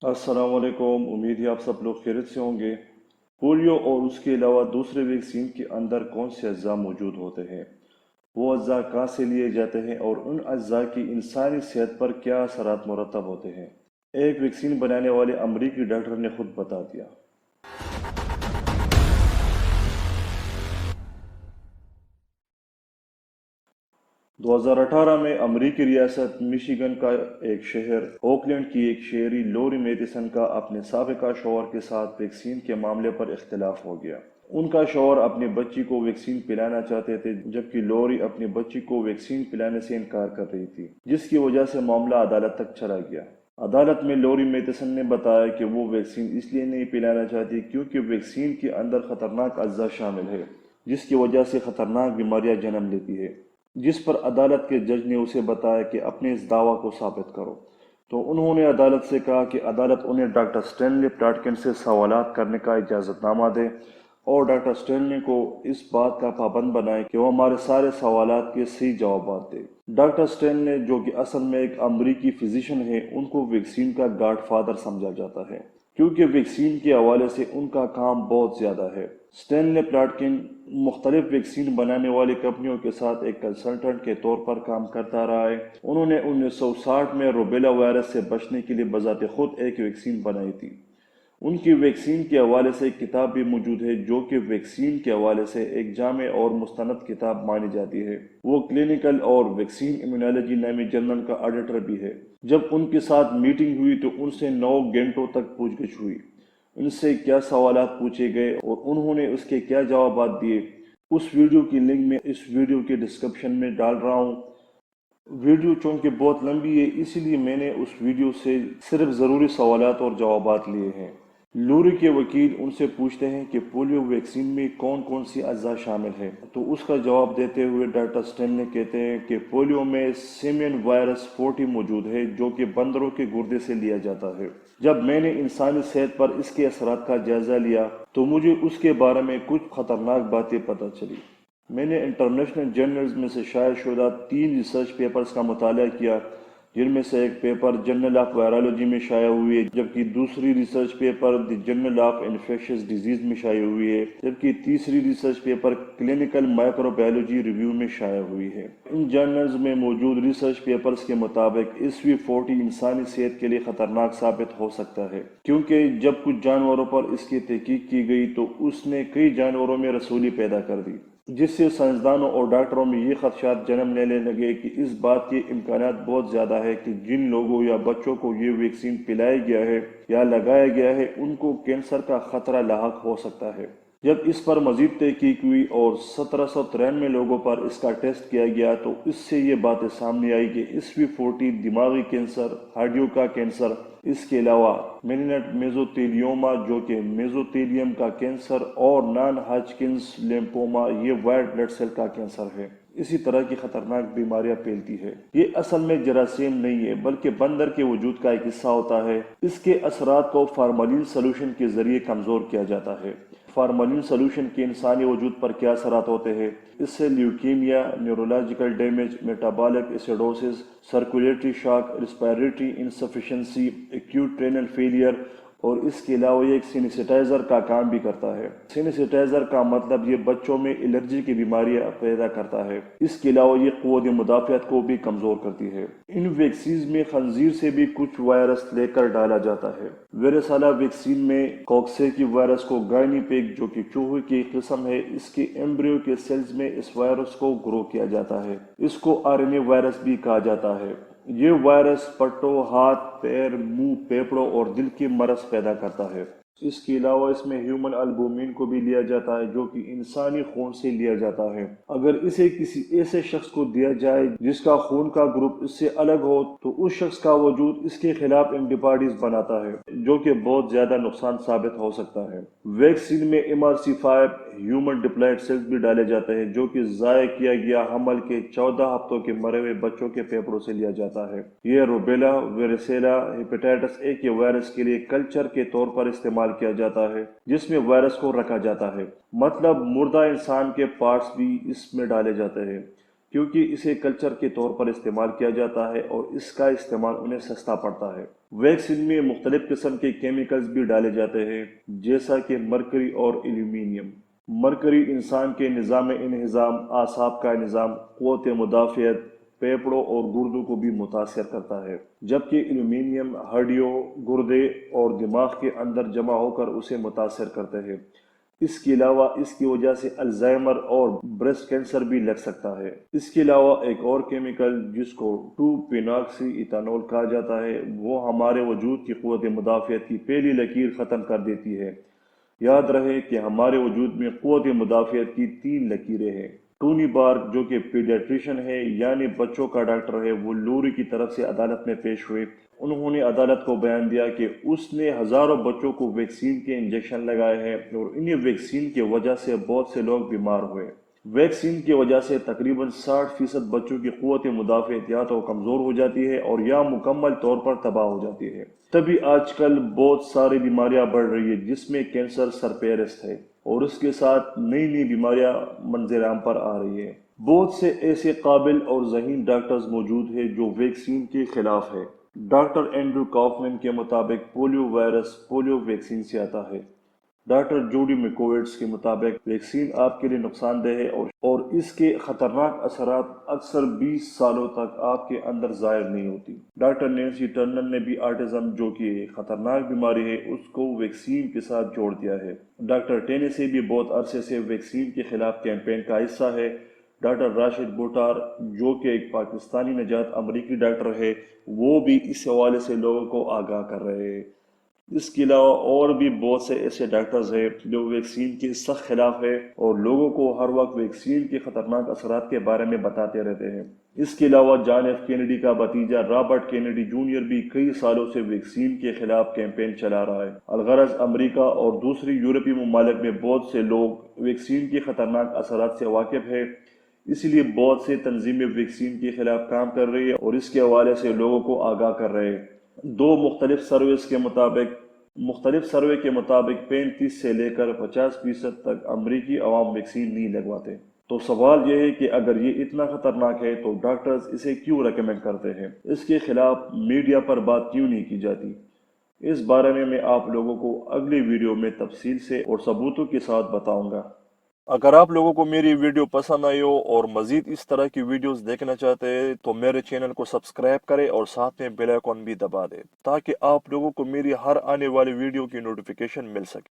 السلام علیکم، امید ہے آپ سب لوگ خیریت سے ہوں گے۔ پولیو اور اس کے علاوہ دوسرے ویکسین کے اندر کون سے اجزاء موجود ہوتے ہیں؟ وہ اجزاء کہاں سے لیے جاتے ہیں اور ان اجزاء کی انسانی صحت پر کیا اثرات مرتب ہوتے ہیں؟ ایک ویکسین بنانے والے امریکی ڈاکٹر نے خود بتا دیا۔ 2018 میں امریکی ریاست میشیگن کا ایک شہر اوکلینڈ کی ایک شہری لوری میڈیسن کا اپنے سابقہ شوہر کے ساتھ ویکسین کے معاملے پر اختلاف ہو گیا۔ ان کا شوہر اپنی بچی کو ویکسین پلانا چاہتے تھے جبکہ لوری اپنی بچی کو ویکسین پلانے سے انکار کر رہی تھی، جس کی وجہ سے معاملہ عدالت تک چلا گیا۔ عدالت میں لوری میتھسن نے بتایا کہ وہ ویکسین اس لیے نہیں پلانا چاہتی کیونکہ ویکسین کے اندر خطرناک اجزاء شامل ہے جس کی وجہ سے خطرناک بیماریاں جنم لیتی ہے، جس پر عدالت کے جج نے اسے بتایا کہ اپنے اس دعویٰ کو ثابت کرو۔ تو انہوں نے عدالت سے کہا کہ عدالت انہیں ڈاکٹر اسٹینلی پلاٹکن سے سوالات کرنے کا اجازت نامہ دے اور ڈاکٹر اسٹینلی کو اس بات کا پابند بنائے کہ وہ ہمارے سارے سوالات کے صحیح جوابات دے۔ ڈاکٹر اسٹینلی جو کہ اصل میں ایک امریکی فزیشین ہے، ان کو ویکسین کا گاڈ فادر سمجھا جاتا ہے کیونکہ ویکسین کے حوالے سے ان کا کام بہت زیادہ ہے۔ اسٹینلی پلاٹکن مختلف ویکسین بنانے والی کمپنیوں کے ساتھ ایک کنسلٹنٹ کے طور پر کام کرتا رہا ہے۔ انہوں نے 1960 میں روبیلا وائرس سے بچنے کے لیے بذات خود ایک ویکسین بنائی تھی۔ ان کی ویکسین کے حوالے سے ایک کتاب بھی موجود ہے جو کہ ویکسین کے حوالے سے ایک جامع اور مستند کتاب مانی جاتی ہے۔ وہ کلینیکل اور ویکسین امیونالوجی نامی جرنل کا ایڈیٹر بھی ہے۔ جب ان کے ساتھ میٹنگ ہوئی تو ان سے 9 گھنٹوں تک پوچھ گچھ ہوئی۔ ان سے کیا سوالات پوچھے گئے اور انہوں نے اس کے کیا جوابات دیے، اس ویڈیو کی لنک میں اس ویڈیو کے ڈسکرپشن میں ڈال رہا ہوں۔ ویڈیو چونکہ بہت لمبی ہے اسی لیے میں نے اس ویڈیو سے صرف ضروری سوالات اور جوابات لیے ہیں۔ لوری کے وکیل ان سے پوچھتے ہیں کہ پولیو ویکسین میں کون کون سی اجزاء شامل ہیں، تو اس کا جواب دیتے ہوئے ڈاکٹر اسٹینلے کہتے ہیں کہ پولیو میں سیمین وائرس 40 موجود ہے جو کہ بندروں کے گردے سے لیا جاتا ہے۔ جب میں نے انسانی صحت پر اس کے اثرات کا جائزہ لیا تو مجھے اس کے بارے میں کچھ خطرناک باتیں پتہ چلی۔ میں نے انٹرنیشنل جرنلز میں سے شائع شدہ 3 ریسرچ پیپرز کا مطالعہ کیا، جن میں سے ایک پیپر جرنل آف وائرالوجی میں شائع ہوئی ہے جبکہ دوسری research paper the journal of infectious disease میں شائع ہوئی ہے، جبکہ تیسری research paper clinical microbiology review میں شائع ہوئی ہے۔ ان جرنلز میں موجود ریسرچ پیپرز کے مطابق SV40 انسانی صحت کے لیے خطرناک ثابت ہو سکتا ہے کیونکہ جب کچھ جانوروں پر اس کی تحقیق کی گئی تو اس نے کئی جانوروں میں رسولی پیدا کر دی، جس سے سائنسدانوں اور ڈاکٹروں میں یہ خدشات جنم لینے لگے کہ اس بات کے امکانات بہت زیادہ ہے کہ جن لوگوں یا بچوں کو یہ ویکسین پلایا گیا ہے یا لگایا گیا ہے ان کو کینسر کا خطرہ لاحق ہو سکتا ہے۔ جب اس پر مزید تحقیق ہوئی اور 1793 لوگوں پر اس کا ٹیسٹ کیا گیا تو اس سے یہ باتیں سامنے آئی کہ SV40 دماغی کینسر، ہارڈیو کا کینسر، اس کے علاوہ مینینٹ میزوتیلیوما جو کہ میزوتیلیم کا کینسر اور نان ہاجکنز لیمفوما یہ وائٹ بلڈ سیل کا کینسر ہے، اسی طرح کی خطرناک بیماریاں پھیلتی ہے۔ یہ اصل میں جراثیم نہیں ہے بلکہ بندر کے وجود کا ایک حصہ ہوتا ہے۔ اس کے اثرات کو فارمالین سلوشن کے ذریعے کمزور کیا جاتا ہے۔ فارمالین سلوشن کے انسانی وجود پر کیا اثرات ہوتے ہیں؟ اس سے leukaemia, neurological damage, metabolic acidosis, circulatory shock, respiratory insufficiency, acute renal failure, اور اس کے علاوہ یہ ایک سینیسیٹائزر کا کام بھی کرتا ہے۔ سینیسیٹائزر کا مطلب یہ بچوں میں الرجی کی بیماریاں پیدا کرتا ہے۔ اس کے علاوہ یہ قوت مدافعت کو بھی کمزور کرتی ہے۔ ان ویکسینز میں خنزیر سے بھی کچھ وائرس لے کر ڈالا جاتا ہے۔ ویریسالا ویکسین میں کوکسیکی وائرس کو گائنی پیگ جو کہ چوہے کی قسم ہے اس کے ایمبریو کے سیلز میں اس وائرس کو گرو کیا جاتا ہے۔ اس کو RNA وائرس بھی کہا جاتا ہے۔ یہ وائرس پٹوں، ہاتھ، پیر، منہ، پھیپھڑوں اور دل کی مرض پیدا کرتا ہے۔ اس کے علاوہ اس میں ہیومن البومین کو بھی لیا جاتا ہے جو کہ انسانی خون سے لیا جاتا ہے۔ اگر اسے کسی ایسے شخص کو دیا جائے جس کا خون کا گروپ اس سے الگ ہو تو اس شخص کا وجود اس کے خلاف اینٹی باڈیز بناتا ہے جو کہ بہت زیادہ نقصان ثابت ہو سکتا ہے۔ ویکسین میں MRC5 ہیومن ڈپلائڈ سیلز بھی ڈالے جاتے ہیں جو کہ ضائع کیا گیا حمل کے 14 ہفتوں کے مرے ہوئے بچوں کے پھیپھڑوں سے لیا جاتا ہے۔ یہ روبیلا، ویریسیلا، ہیپاٹائٹس A کے وائرس کے لیے کلچر کے طور پر استعمال کیا جاتا ہے جس میں وائرس کو رکھا جاتا ہے، مطلب مردہ انسان کے پارٹس بھی اس میں ڈالے جاتے ہیں کیونکہ اسے کلچر کے طور پر استعمال کیا جاتا ہے اور اس کا استعمال انہیں سستا پڑتا ہے۔ ویکسین میں مختلف قسم کے کیمیکلز بھی ڈالے جاتے ہیں، جیسا کہ مرکری اور ایلومینیم۔ مرکری انسان کے نظام انہضام، اعصاب کا نظام، قوت مدافعت، پھیپھڑوں اور گردوں کو بھی متاثر کرتا ہے، جبکہ ایلومینیم ہڈیوں، گردے اور دماغ کے اندر جمع ہو کر اسے متاثر کرتے ہیں۔ اس کے علاوہ اس کی وجہ سے الزائمر اور بریسٹ کینسر بھی لگ سکتا ہے۔ اس کے علاوہ ایک اور کیمیکل جس کو 2-پیناکسی ایتھانول کہا جاتا ہے، وہ ہمارے وجود کی قوت مدافعت کی پہلی لکیر ختم کر دیتی ہے۔ یاد رہے کہ ہمارے وجود میں قوت مدافعت کی 3 لکیریں ہیں۔ ٹونی بارک، جو کہ پیڈیاٹریشن ہے یعنی بچوں کا ڈاکٹر ہے، وہ لوری کی طرف سے عدالت میں پیش ہوئے۔ انہوں نے عدالت کو بیان دیا کہ اس نے ہزاروں بچوں کو ویکسین کے انجیکشن لگائے ہیں اور انہیں ویکسین کی وجہ سے بہت سے لوگ بیمار ہوئے۔ ویکسین کی وجہ سے تقریباً 60% بچوں کی قوت مدافعت یا تو کمزور ہو جاتی ہے اور یا مکمل طور پر تباہ ہو جاتی ہے۔ تبھی آج کل بہت ساری بیماریاں بڑھ رہی ہیں، جس میں کینسر سرفہرست ہے اور اس کے ساتھ نئی نئی بیماریاں منظر عام پر آ رہی ہیں۔ بہت سے ایسے قابل اور ذہین ڈاکٹرز موجود ہیں جو ویکسین کے خلاف ہے۔ ڈاکٹر اینڈریو کافمین کے مطابق پولیو وائرس پولیو ویکسین سے آتا ہے۔ ڈاکٹر جوڈی میکووٹس کے مطابق ویکسین آپ کے لیے نقصان دہ ہے اور اس کے خطرناک اثرات اکثر 20 سالوں تک آپ کے اندر ظاہر نہیں ہوتی۔ ڈاکٹر نینسی ٹرنر نے بھی آٹزم، جو کہ ایک خطرناک بیماری ہے، اس کو ویکسین کے ساتھ جوڑ دیا ہے۔ ڈاکٹر ٹینیسی بھی بہت عرصے سے ویکسین کے خلاف کیمپین کا حصہ ہے۔ ڈاکٹر راشد بوٹار، جو کہ ایک پاکستانی نژاد امریکی ڈاکٹر ہے، وہ بھی اس حوالے سے لوگوں کو آگاہ کر رہے ہیں۔ اس کے علاوہ اور بھی بہت سے ایسے ڈاکٹرز ہیں جو ویکسین کے سخت خلاف ہیں اور لوگوں کو ہر وقت ویکسین کے خطرناک اثرات کے بارے میں بتاتے رہتے ہیں۔ اس کے علاوہ جان ایف کینیڈی کا بھتیجا رابرٹ کینیڈی جونیئر بھی کئی سالوں سے ویکسین کے خلاف کیمپین چلا رہا ہے۔ الغرض امریکہ اور دوسری یورپی ممالک میں بہت سے لوگ ویکسین کے خطرناک اثرات سے واقف ہیں، اسی لیے بہت سے تنظیمیں ویکسین کے خلاف کام کر رہی ہیں اور اس کے حوالے سے لوگوں کو آگاہ کر رہے ہیں۔ دو مختلف سروے کے مطابق 35 سے لے کر 50% تک امریکی عوام ویکسین نہیں لگواتے۔ تو سوال یہ ہے کہ اگر یہ اتنا خطرناک ہے تو ڈاکٹرز اسے کیوں ریکمینڈ کرتے ہیں؟ اس کے خلاف میڈیا پر بات کیوں نہیں کی جاتی؟ اس بارے میں آپ لوگوں کو اگلی ویڈیو میں تفصیل سے اور ثبوتوں کے ساتھ بتاؤں گا۔ اگر آپ لوگوں کو میری ویڈیو پسند آئی ہو اور مزید اس طرح کی ویڈیوز دیکھنا چاہتے ہیں تو میرے چینل کو سبسکرائب کریں اور ساتھ میں بیل آئیکن بھی دبا دیں تاکہ آپ لوگوں کو میری ہر آنے والی ویڈیو کی نوٹیفیکیشن مل سکے۔